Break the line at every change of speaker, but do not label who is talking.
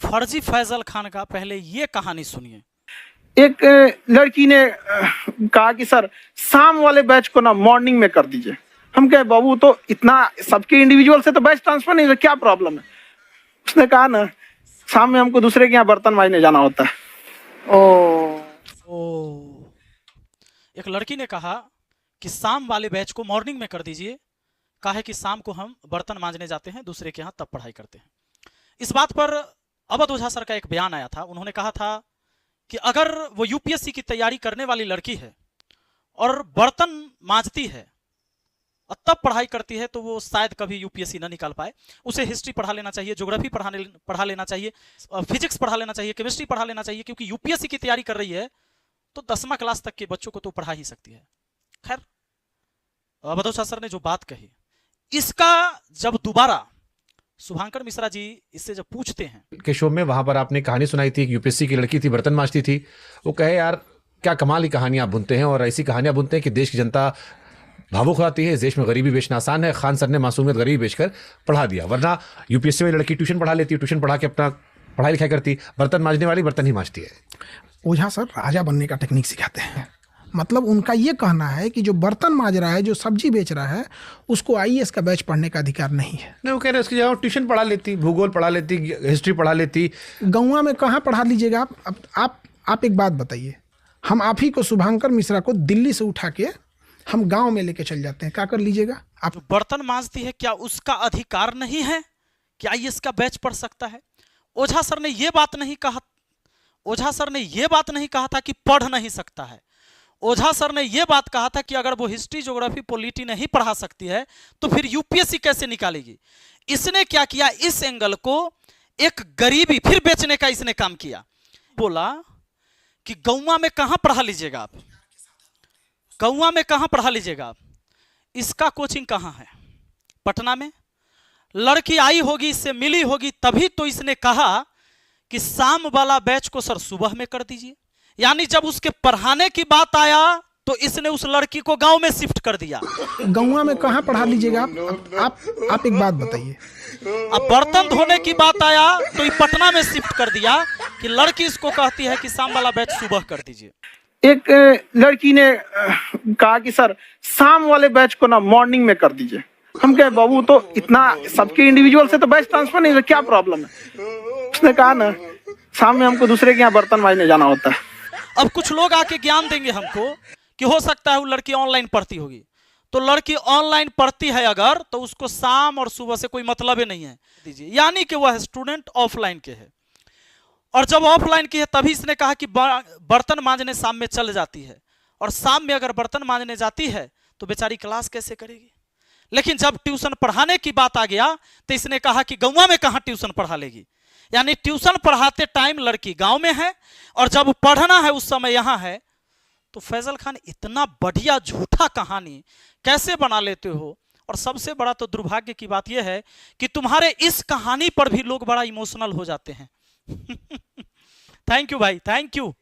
फर्जी फैजल खान का पहले ये कहानी सुनिए।
एक लड़की ने कहा कि सर शाम वाले बैच को ना मॉर्निंग में कर दीजिए। हम कहे बाबू तो इतना सबके इंडिविजुअल से तो बैच ट्रांसफर नहीं, क्या प्रॉब्लम है? उसने कहा ना शाम में हमको दूसरे के यहाँ बर्तन मांजने जाना होता है।
एक लड़की ने कहा कि शाम वाले बैच को मॉर्निंग में कर दीजिए, कहा कि शाम को हम बर्तन मांजने जाते हैं दूसरे के यहाँ, तब पढ़ाई करते हैं। इस बात पर अवध ओझा सर का एक बयान आया था। उन्होंने कहा था कि अगर वो यूपीएससी की तैयारी करने वाली लड़की है और बर्तन मांजती है और तब पढ़ाई करती है तो वो शायद कभी यूपीएससी ना निकाल पाए। उसे हिस्ट्री पढ़ा लेना चाहिए, ज्योग्राफी पढ़ा लेना चाहिए, फिजिक्स पढ़ा लेना चाहिए, केमिस्ट्री पढ़ा लेना चाहिए, क्योंकि यूपीएससी की तैयारी कर रही है तो 10वां क्लास तक के बच्चों को तो पढ़ा ही सकती है। खैर, अवध ओझा सर ने जो बात कही, इसका जब दोबारा शुभांकर मिश्रा जी इससे जब पूछते हैं
के शो में, वहां पर आपने कहानी सुनाई थी, एक यूपीएससी की लड़की थी, बर्तन मांजती थी। वो कहे यार क्या कमाल की कहानियां आप बुनते हैं, और ऐसी कहानियां बुनते हैं कि देश की जनता भावुक हो जाती है। इस देश में गरीबी बेचना आसान है। खान सर ने मासूमियत गरीबी बेचकर पढ़ा दिया, वरना यूपीएससी वाली लड़की ट्यूशन पढ़ा लेती, ट्यूशन पढ़ा के अपना पढ़ाई लिखाई करती। बर्तन मांजने वाली बर्तन ही मांजती है।
ओझा सर राजा बनने का टेक्निक सिखाते हैं। मतलब उनका ये कहना है कि जो बर्तन मांज रहा है, जो सब्जी बेच रहा है, उसको आईएएस का बैच पढ़ने का अधिकार नहीं है।
नहीं, वो कह रहे उसकी जगह ट्यूशन पढ़ा लेती, भूगोल पढ़ा लेती, हिस्ट्री पढ़ा लेती।
गौवा में कहाँ पढ़ा लीजिएगा आप एक बात बताइए, हम आप ही को शुभांकर मिश्रा को दिल्ली से उठा के हम गांव में लेके चल जाते हैं, क्या कर लीजिएगा आप?
जो बर्तन मांजती है क्या उसका अधिकार नहीं है कि आईएएस का बैच पढ़ सकता है? ओझा सर ने ये बात नहीं कहा। ओझा सर ने ये बात नहीं कहा था कि पढ़ नहीं सकता है। ओझा सर ने यह बात कहा था कि अगर वो हिस्ट्री, ज्योग्राफी, पॉलिटी नहीं पढ़ा सकती है तो फिर यूपीएससी कैसे निकालेगी? इसने क्या किया, इस एंगल को एक गरीबी फिर बेचने का इसने काम किया। बोला कि गौवा में कहां पढ़ा लीजिएगा आप, गौवा में कहां पढ़ा लीजिएगा आप, इसका कोचिंग कहां है? पटना में। लड़की आई होगी, इससे मिली होगी, तभी तो इसने कहा कि शाम वाला बैच को सर सुबह में कर दीजिए। यानी जब उसके पढ़ाने की बात आया तो इसने उस लड़की को गांव में शिफ्ट कर दिया।
गौवा में कहां पढ़ा लीजिएगा आप एक बात बताइए।
अब बर्तन धोने की बात आया तो ये पटना में शिफ्ट कर दिया कि लड़की इसको कहती है कि शाम वाला बैच सुबह कर दीजिए।
एक लड़की ने कहा कि सर शाम वाले बैच को ना मॉर्निंग में कर दीजिए। हम कहे बाबू तो इतना सबके इंडिविजुअल से तो बैच ट्रांसफर नहीं, क्या प्रॉब्लम है? उसने कहा ना शाम में हमको दूसरे के यहाँ बर्तन मांजने जाना होता है।
अब कुछ लोग आके ज्ञान देंगे हमको कि हो सकता है वो लड़की ऑनलाइन पढ़ती होगी, तो लड़की ऑनलाइन पढ़ती है अगर, तो उसको शाम और सुबह से कोई मतलब ही नहीं है दीजिए, यानी कि वह स्टूडेंट ऑफलाइन के है। और जब ऑफलाइन की है तभी इसने कहा कि बर्तन मांजने शाम में चल जाती है, और शाम में अगर बर्तन मांजने जाती है तो बेचारी क्लास कैसे करेगी? लेकिन जब ट्यूशन पढ़ाने की बात आ गया तो इसने कहा कि गौवा में कहां ट्यूशन पढ़ा लेगी। यानी ट्यूशन पढ़ाते टाइम लड़की गांव में है और जब पढ़ना है उस समय यहां है। तो फैजल खान इतना बढ़िया झूठा कहानी कैसे बना लेते हो? और सबसे बड़ा तो दुर्भाग्य की बात यह है कि तुम्हारे इस कहानी पर भी लोग बड़ा इमोशनल हो जाते हैं। थैंक यू भाई, थैंक यू।